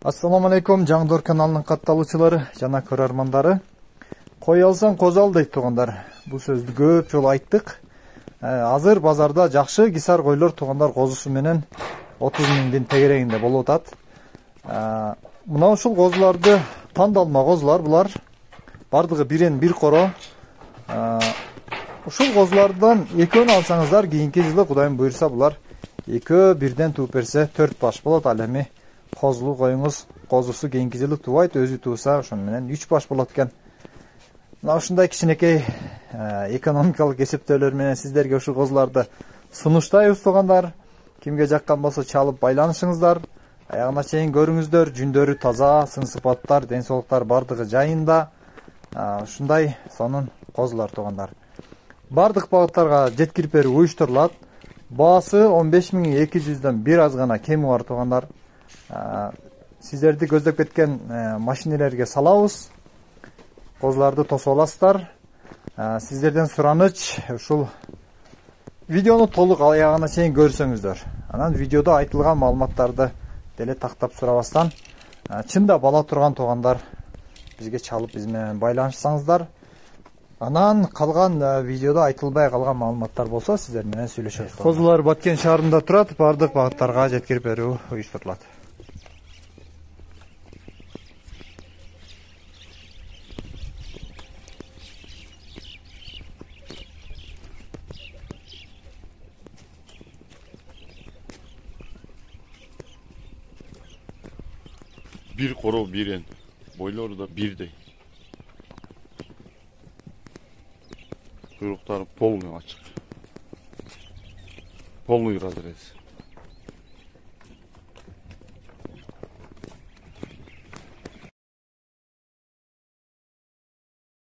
Assalamu алейкум, Жаңдор каналынын катталуучулары жана көрөрмандары. Кой алсаң коз ал дейт туугандар. Бул сөздү көп жолу айттык. Азыр базарда жакшы кисар койлор туугандар козусу менен 30 миңдин тегерегинде болуп атат. Мына ушул козуларды тандалма козулар булар. Бардыгы бир коро. Ушул козулардан экөөнү алсаңыздар, кийинки жылы Кудайым буйрса булар экөө бирден тууп берсе 4 баш болот. Ал эми козулу коюңуз козусу кийинки жылы туубайт, өзү туурса ошону менен 3 баш болот экен. Мына ушундай кичинекей экономикалык эсептөөлөр менен сиздерге ушул козуларды сунуштайбыз туугандар. Кимге жаккан болсо чалып байланышыңыздар. Аягына чейин көрүңүздөр. Жүндөрү таза, сын сыпаттар, ден соолуктар бардыгы жайында. Ушундай сонун козулар туугандар. Бардык багыттарга жеткирип берүү уюштурулат. Баасы 15.200дөн бир аз гана кеми бар туугандар. Сиздерди көздөп кеткен машинелерге салабыз. Козуларды тосуп аласыздар. Сиздерден сураныч ушул видеону толук аягына чейин көрсөңүздөр. Анан видеодо айтылган маалыматтарды деле тактап сурабастан чында бала турган туугандар бизге чалып биз менен байланышсаңыздар. Анан калган видеодо айтылбай калган маалыматтар болсо сиздер менен сүйлөшөбүз. Козулар Баткен шаарында турат, бардык багыттарга жеткирип берүү уюштурулат. Bir koro bir en. Boyları da birday. Kuyrukları polnuyor açık. Polnuyor adres.